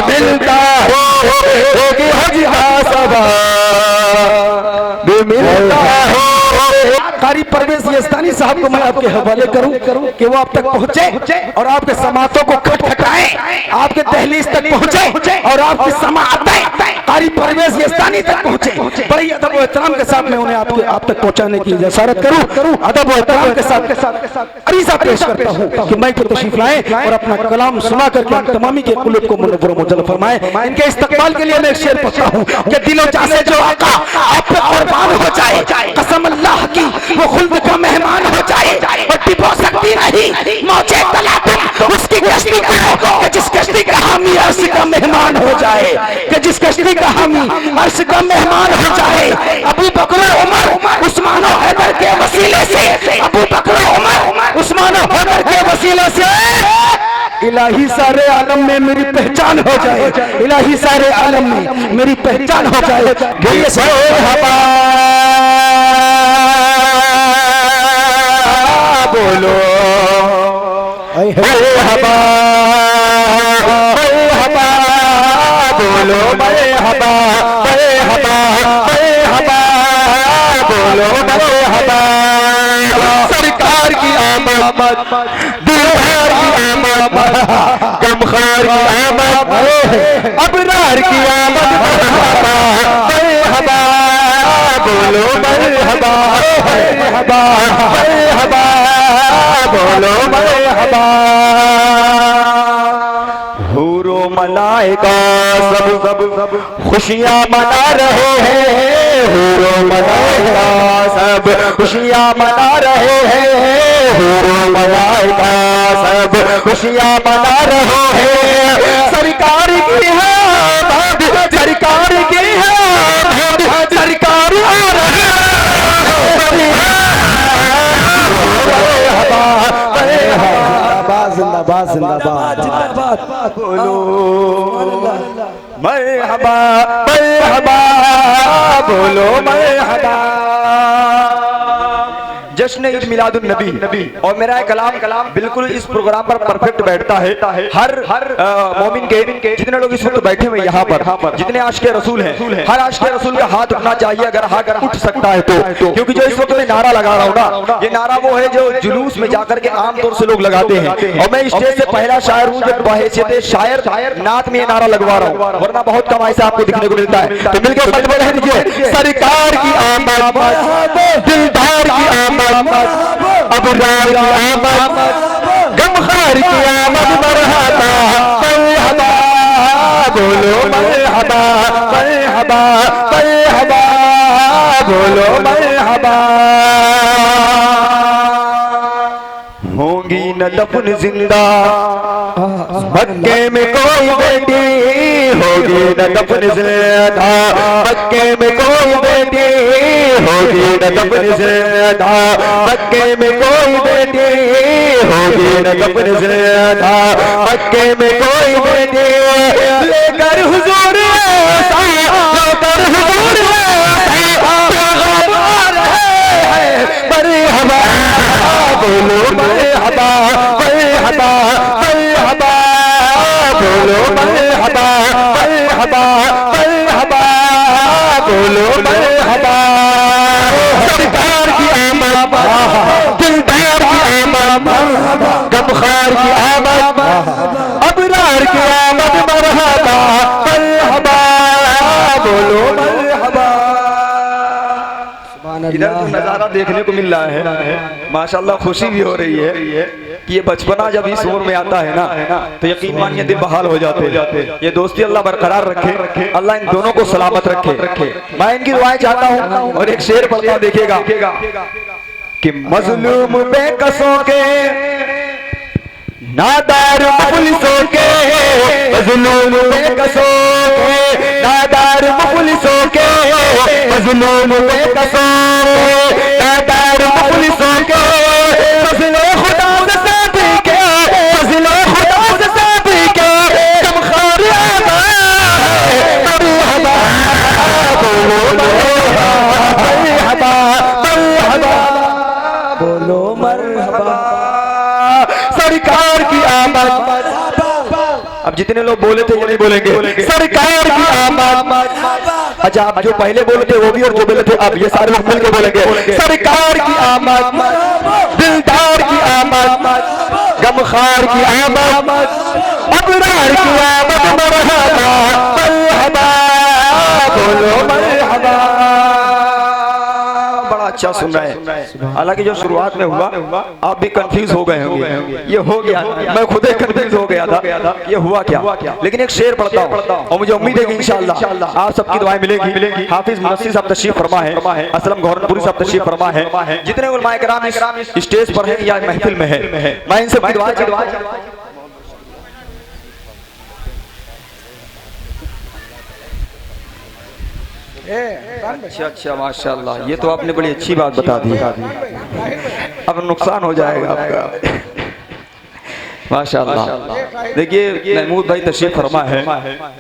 मिलता हो एक हज का सवाब मिलता हो। कारी परवेज यस्तानी साहब को मैं आपके हवाले करूं कि वो आप तक पहुंचे और आपके समातों को खटखटाएं, आपके दहलीज तक पहुंचे और आपकी समाअतें कारी परवेज यस्तानी तक पहुंचे। बड़ी अदब और एहतराम के साथ मैं उन्हें आप तक पहुंचाने की इजाजत करूं। अदब और एहतराम के साथ अरीज़ा पेश करता हूं कि मैं को तशरीफ लाएं और अपना कलाम सुना करके हम तमामी के कुलूब को मुनव्वर मुजल्ल फरमाएं। इनके इस्तकबाल के लिए मैं एक शेर पढ़ता हूं कि दिलो जा से जो आका आप पे कुर्बान हो जाए, कसम अल्लाह की वो खुल्द का मेहमान हो जाए और टिपो सकती नहीं मौजे तलातुम उसकी कश्ती को कि जिस कश्ती का हामी अर्श का मेहमान हो जाए, कि जिस कश्ती का हामी अर्श का मेहमान हो जाए। अबू बकर उमर उस्मान और हैदर के वसीले से, अबू बकर उमर उस्मान और हैदर के वसीले से इलाही सारे आलम में मेरी पहचान हो जाए, इलाही सारे आलम में मेरी पहचान हो जाए। बोलो मरहबा मरहबा, बोलो मरहबा मरहबा मरहबा, बोलो मरहबा। सरकार की आमद दिलदार की आमद गमखार की आमद अबरार की आमद मरहबा मरहबा, बोलो मरहबा मरहबा मरहबा, बोलो मरहबा। हूरो मलाइका सब खुशियाँ मना रहे हैं, हूरो मलाइका सब खुशियाँ मना रहे हैं, हूरो मलाइका सब खुशियाँ मना रहे हैं। सरकार की है सरकार की है सरकार आ रही है। जिंदाबाद जिंदाबाद जिंदाबाद, बोलो मरहबा मरहबा, बोलो मरहबा। जश्न ईद मिलादुन नबी और मेरा कलाम बिल्कुल इस प्रोग्राम पर परफेक्ट बैठता है। हर मोमिन के जितने लोग इस वक्त बैठे हुए यहाँ पर जितने आशिक़े रसूल हैं, हर आशिक़े रसूल का हाथ उठना चाहिए अगर हाथ उठ सकता है तो, क्योंकि जो इस वक्त मैं नारा लगा रहा हूँ ना, ये नारा वो है जो जुलूस में जाकर के आमतौर से लोग लगाते हैं और मैं स्टेज से पहला शायर हूँ जब बहैसियत शायर नात में ये नारा लगवा रहा हूँ, वरना बहुत कम ऐसा आपको दिखने को मिलता है। तो मिलकर सरकार की आमद दिलदार की आमद अबरार की आमद गमखार की आमद मरहबा मरहबा, बोलो मरहबा मरहबा मरहबा, बोलो मरहबा। होंगी न दफन जिंदा मक्के में कोई बेटी, होगी न दफन जिंदा मक्के में कोई बेटी, होगी न दफन जिंदा मक्के में कोई बेटी, होगी न दफन जिंदा मक्के में कोई बेटी। लेकर हुजूर लेकर हुजूर मरहबा, बोलो मरहबा मरहबा मरहबा, बोलो मरहबा मरहबा मरहबा, बोलो मरहबा। सरकार की आमद दिलदार की आमद गमखार की आमद अबरार की आमद मरहबा मरहबा, बोलो मरहबा। इधर तो नजारा देखने को मिल रहा है, माशाल्लाह खुशी भी हो रही है कि ये बचपना जब इस उम्र में आता है ना तो यकीन मानिए दिल बहाल हो जाते हैं। ये दोस्ती अल्लाह बरकरार रखे, अल्लाह इन दोनों को सलामत रखे। मैं इनकी दुआएं चाहता हूँ और एक शेर पढ़ता देखिएगा कि मजलूम बेकसों के नादार मुफलिसों के, मजलूम बेकसों के नादार मुफलिसों के, मजलूम बेकसों के नादार मुफलिसों के, फज़ले खुदा से साथी के, फज़ले खुदा से साथी के गमखार मरहबा, बोलो मरहबा मरहबा, बोलो मरहबा। सरकार की आमद अब जितने लोग बोले थे ये नहीं बोलेंगे। सरकार की आमद। अच्छा, आप जो पहले बोले थे वो भी और जो बोले थे अब, ये सारे लोग मिलकर बोलेंगे। सरकार की आमद, दिलदार की आमद, गमखार की आमद, अबरार की आमद, मरहबा मरहबा, बोलो मरहबा। बड़ा अच्छा सुन रहे हैं। हालांकि जो शुरुआत में हुआ आप भी कंफ्यूज हो गए होंगे, ये हो गया, मैं खुद ही कंफ्यूज हो गया था ये हुआ क्या। लेकिन एक शेर पढ़ता हूँ और मुझे उम्मीद है कि इंशाअल्लाह आप सबकी दुआएं मिलेगी। हाफिज मुनस्सिर साहब तशरीफ फरमा है, असलम गौरनपुरी साहब तशरीफ फरमा है, जितने उलमाए किराम इस स्टेज पर हैं या महफिल में है, मैं इनसे दुआ। अच्छा माशाल्लाह, ये तो आपने बड़ी अच्छी बात बता दी। अब नुकसान हो जाएगा आपका। माशाल्लाह। देखिए महमूद भाई तशरीफ फरमा है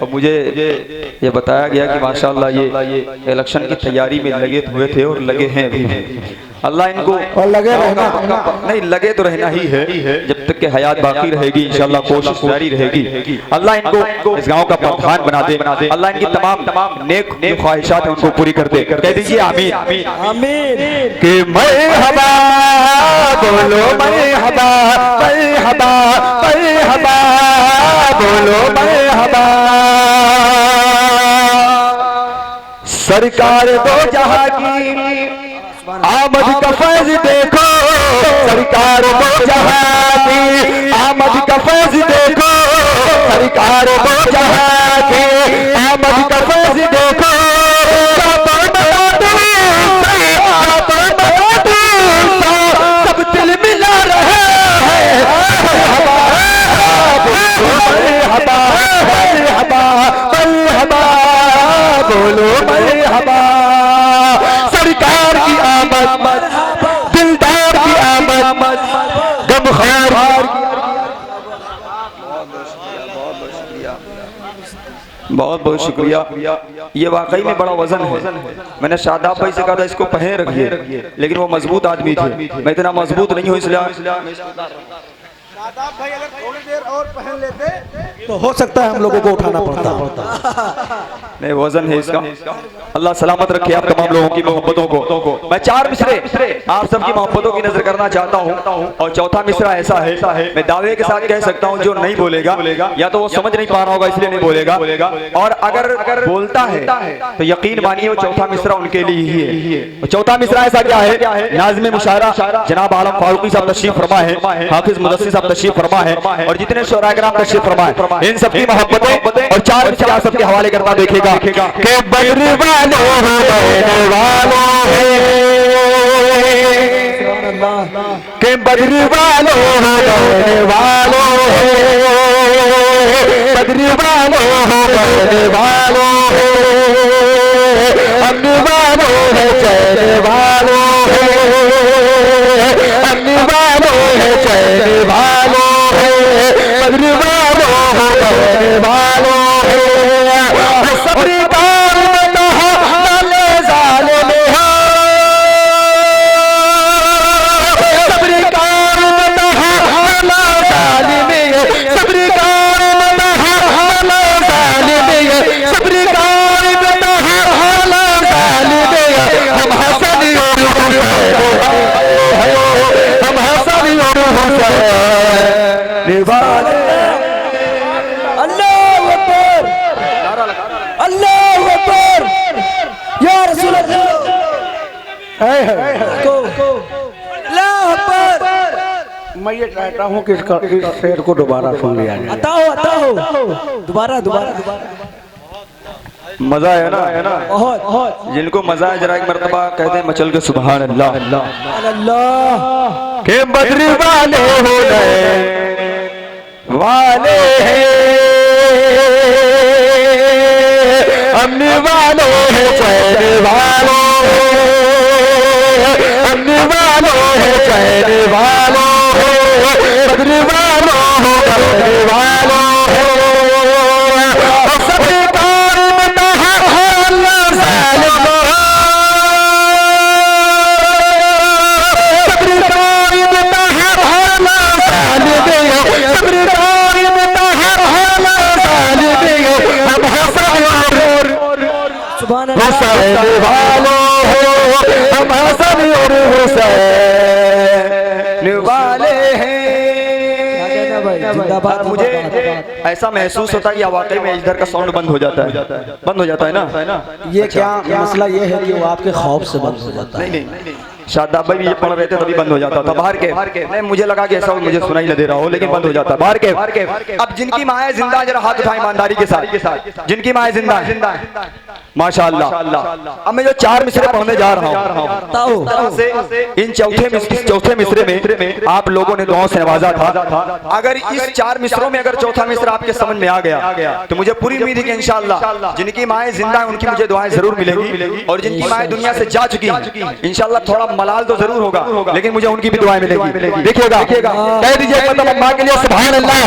और मुझे ये बताया गया कि माशाल्लाह ये इलेक्शन की तैयारी में लगे हुए थे और लगे हैं अभी। अल्लाह इनको और लगे रहना, नहीं लगे तो रहना ही है, जब तक कि हयात बाकी रहेगी इंशाल्लाह कोशिश जारी रहेगी। अल्लाह इनको इस गांव का प्रधान बना दे, अल्लाह इनकी तमाम नेक ख्वाहिशात है उनको पूरी कर दे। कह दीजिए आमीन आमीन। कि मरहबा, बोलो मरहबा मरहबा मरहबा, बोलो मरहबा। सरकार दो जहां की आमद का फैज देखो, सरकार दो जहां की आमद का फैज देखो, सरकार दो जहां की आमद का फैज देखो। सब दिल मिला रहे हैं, मरहबा मरहबा मरहबा, बोलो मरहबा। सरकार की आमद, दिलदार की आमद, गमखार की। बहुत बहुत शुक्रिया। ये वाकई में बड़ा वजन है। मैंने शादाब भाई से कहा था इसको पहन रखिए, लेकिन वो मजबूत आदमी थे, मैं इतना मजबूत नहीं हूँ, इसलिए शादाब भाई अगर थोड़ी देर और पहन लेते तो हो सकता है हम लोगों को उठाना पड़ता। नहीं, वजन है इसका। अल्लाह सलामत रखे आप तमाम लोगों की मोहब्बतों को। मैं 4 मिसरे आप सबकी मोहब्बतों की नजर करना चाहता हूँ और चौथा मिसरा ऐसा है, मैं दावे के साथ कह सकता हूँ जो नहीं बोलेगा या तो वो समझ नहीं पा रहा होगा इसलिए नहीं बोलेगा, और अगर बोलता है तो यकीन मानिए वो चौथा मिसरा उनके लिए ही है। चौथा मिसरा ऐसा क्या है, नाज़िम मुशायरा जनाब आलम फारूकी साहब तशरीफ फरमा है, हाफिज मुदस्सिर साहब तशरीफ फरमा है और जितने शुरा किराम तशरीफ फरमा है, इन सबकी मोहब्बतें और 4 मिसरा सबके हवाले करता देखेगा कि बद्र वालों बहने वालों के बद्र वालों बहने वालों, बद्र वालों बहने वालों, अमन वालों है चैन वालों, अमन वालों है चैन वालों, बद्र वालों बहने वालों। सरकार लाले जालिम है, सरकार हाला जालिम है, सरकार हाला जालिम है, सरकार हाला जालिम है। हम हसन और हम हसन और हुसैन निभाने। अल्लाहू अकबर, अल्लाहू अकबर, या रसूल अल्लाह, अल्लाहू अकबर। मैं ये चाहता हूँ कि इस शेर को दोबारा सुन लिया जाए। अताओ दोबारा। मजा है ना, बहुत। जिनको मजा है जरा एक मर्तबा कहते हैं मचल के सुभान अल्लाह अल्लाह के बद्र वाले हो गए वाले हैं, अमन वालों है चैन वालों, अमन वालों है चैन वालों, बद्र वालों बद्र वालों, सरकार में हुसैन वालों हो, हम हसन और हुसैन वाले हैं। जिंदाबाद। मुझे ऐसा महसूस होता है कि वाकई में इधर का साउंड बंद हो जाता है, बंद हो जाता है ना। ये क्या मसला ये है कि वो आपके खौफ से बंद हो जाता है। नहीं शादाब भाई भी ये पढ़ रहे थे तभी बंद हो जाता था। बाहर के नहीं, मुझे लगा कि ऐसा मुझे सुनाई न दे रहा हो, लेकिन बंद हो जाता। बाहर के अब जिनकी माँ है जिंदा, जरा हाथ उठाए ईमानदारी के साथ, जिनकी माँ है जिंदा माशाअल्लाह। अब मैं जो 4 मिसरे पढ़ने जा रहा हूँ, इन चौथे मिसरे में आप लोगों ने दुआओं से नवाजा था। अगर इस 4 मिसरों में अगर चौथा मिसरा आपके समझ में आ गया तो मुझे पूरी उम्मीद है कि इंशाअल्लाह जिनकी माएँ जिंदा है उनकी मुझे दुआएं जरूर मिलेंगी, और जिनकी माएँ दुनिया से जा चुकी हैं इंशाअल्लाह थोड़ा मलाल तो जरूर होगा, लेकिन मुझे उनकी भी दुआएं मिलेंगी। देखिएगा, कह दीजिए मतलब अल्लाह के लिए सुभान अल्लाह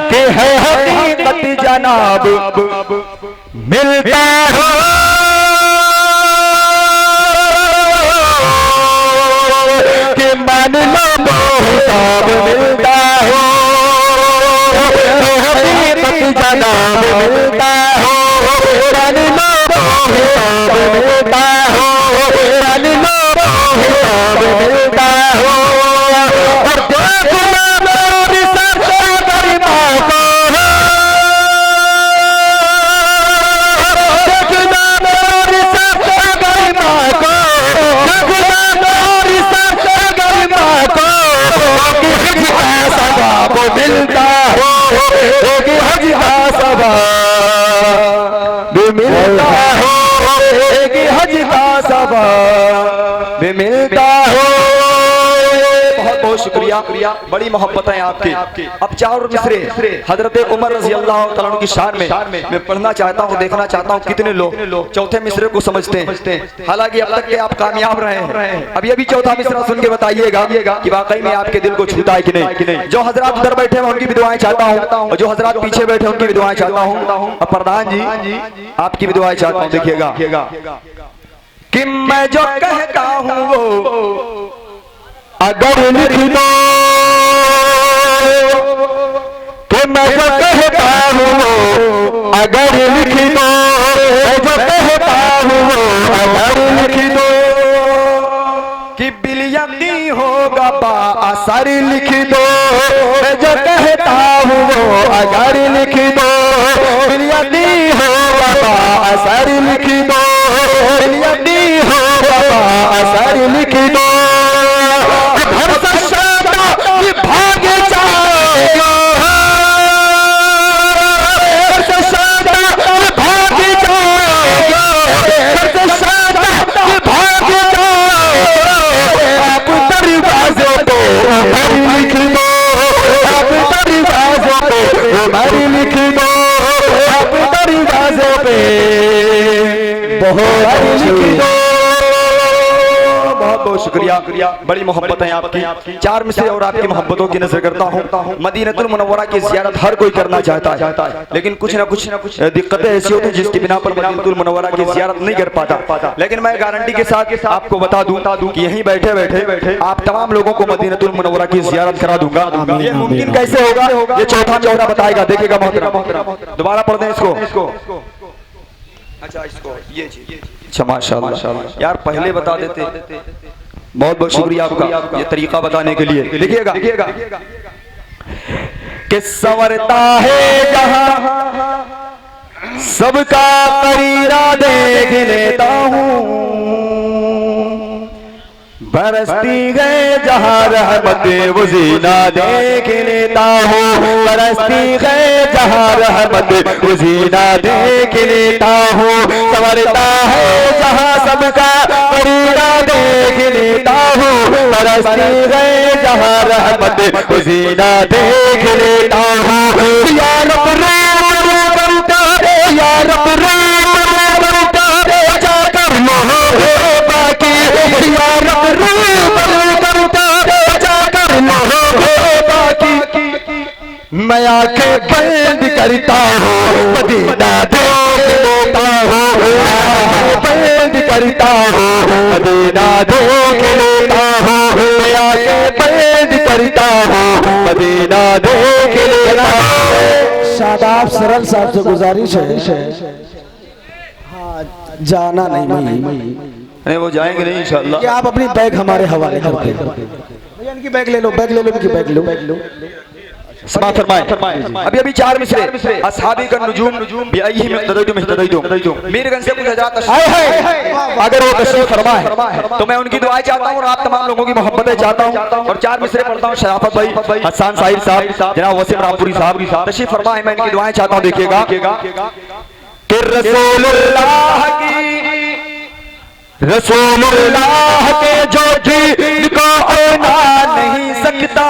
के है हकीकत जनाब मिलता हो, कि मान लो मोहताब मिलता हो, हकीकत जनाब मिलता हो, मान लो मोहताब मिलता हो, मान लो मोहताब मिलता हो। और देखना मेरी सबसे बड़ी बात हो, देखना मेरी सबसे बड़ी बात हो, देखना मेरी सबसे बड़ी बात हो, कि हज का सवाब मिलता हो, कि हज का सवाब मिलता हो, कि हज का सवाब मिलता हो। बहुत बहुत शुक्रिया, बड़ी मोहब्बत है आपकी। अब 4 मिसरे हजरत उमर रजी अल्लाह तआला की शान में मैं पढ़ना चाहता हूँ, देखना चाहता हूँ कितने लोग चौथे मिसरे को समझते हैं। हालांकि अब तक के आप कामयाब रहे हैं। अब ये भी चौथा मिसरा सुन के बताइएगा कि वाकई में आपके दिल को छूता है कि नहीं। जो हजरात उधर बैठे हैं उनकी भी दुआएं चाहता हूँ, और जो हजरात पीछे बैठे हैं उनकी भी दुआएं चाहता हूँ। और प्रधान जी आपकी भी दुआएं चाहता हूँ। देखिएगा कि मैं जो कहता हूँ वो अगर लिख दो, कि मैं जो कहता हूँ वो अगर लिख दो, मैं जो कहता हूँ वो अगर लिख दो, कि बिलयकी होगा बाअसर लिख दो, मैं जो कहता हूँ वो अगर लिख दो, बिलयकी होगा बाअसर लिख दो, बिलयकी होगा बाअसर लिख दो। घर से शादा कि भाग जाएगा, घर से शादा कि भाग जाएगा, घर से शादा कि भाग जाएगा। आप दरवाजे पे उमर लिख दो, आप दरवाजे पे उमर लिख दो, आप दरवाजे पे बहुत लिख दो। बहुत बहुत शुक्रिया, बड़ी मोहब्बत है आपकी। 4 मिसरे और आपकी मोहब्बतों की नजर करता हूँ। मदीनतुल मुनव्वरा की ज़ियारत हर कोई करना चाहता है, लेकिन कुछ ना कुछ दिक्कतें ऐसी होती हैं जिसकी बिना पर मदीनतुल मुनव्वरा की ज़ियारत नहीं कर पाता। लेकिन मैं गारंटी के साथ आपको बता दूं कि यहीं बैठे बैठे आप तमाम लोगों को मदीनतुल मुनव्वरा की ज़ियारत करा दूंगा। ये मुमकिन कैसे होगा, ये चौथा चौरा बताएगा। देखिएगा मोहतरम, दोबारा पढ़ दें इसको। अच्छा इसको ये अच्छा माशाअल्लाह यार पहले बता देते। बहुत बहुत शुक्रिया आपका ये तरीका बताने के लिए। देखिएगा कि संवरता है जहां सबका करीरा देख लेता हूँ, बरसती गए जहाँ रहमत वो जीना देख लेता हूँ, बरसती गए जहाँ रहमत वो जीना देख लेता हूँ। संवरता है जहाँ सबका करीरा देख लेता हूँ, बरसती गए जहाँ रहमत वो जीना देख लेता हूँ। या रब करता या रब करता जाकर मोहब्बत की, या रब करता जाकर मोहब्बत की। मैं आंखें बंद करता हूँ मदीना देख लेता हूँ, बंद करता हूँ मदीना देख लेता हूँ, मैं आंखें बंद करता हूँ मदीना देख लेता हूँ। शादाब सरल साहब से गुजारिश है जाना नहीं मैं नहीं वो जाएंगे नहीं इंशाल्लाह। कि आप अपनी बैग हमारे हवाले कर दें। भैया इनकी बैग ले लो, बैग ले लो, इनकी बैग लो। समाअत फरमाएं। अभी 4 मिसरे असहाबी का नुजूम बिअय्यि मुहतदयतुम मीरगंज से कुछ हज़रात अगर वो तशरीफ फरमा है तो मैं उनकी दुआएं चाहता हूं और आप तमाम लोगों की मोहब्बतें चाहता हूं। और 4 मिसरे पढ़ता हूं। शराफत भाई, हसन साहिर साहब, जनाब वसीम रामपुरी साहब तशरीफ फरमा है। मैं इनकी दुआएं चाहता हूं। देखिएगा कि रसूलुल्लाह के जो जी को आना नहीं सकता,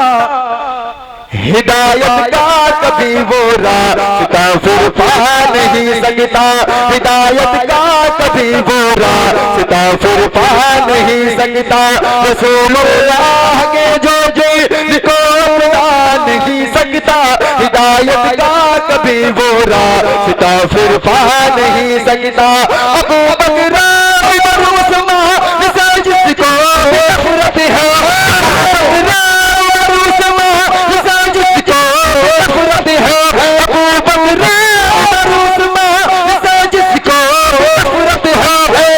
हिदायत का कभी वो रास्ता फिर पा नहीं सकता, हिदायत का कभी वो रास्ता फिर पा नहीं सकता। रसूलुल्लाह के जो जिनको अपना नहीं सकता, हिदायत का कभी वो रास्ता फिर पा नहीं सकता। अबू बकर उमर उस्मान जिसको नफरत है,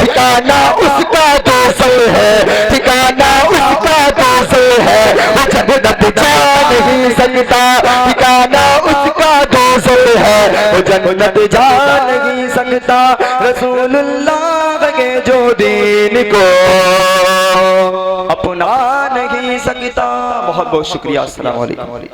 ठिकाना उसका दोस्त है, ठिकाना उसका दोस्त है, वो जन्नत जा नहीं सकता। ठिकाना उसका दोस्त है, वो जन्नत जा नहीं सकता। रसूलुल्लाह के जो दीन को अपना नहीं सकता। बहुत बहुत शुक्रिया। अस्सलाम वालेकुम।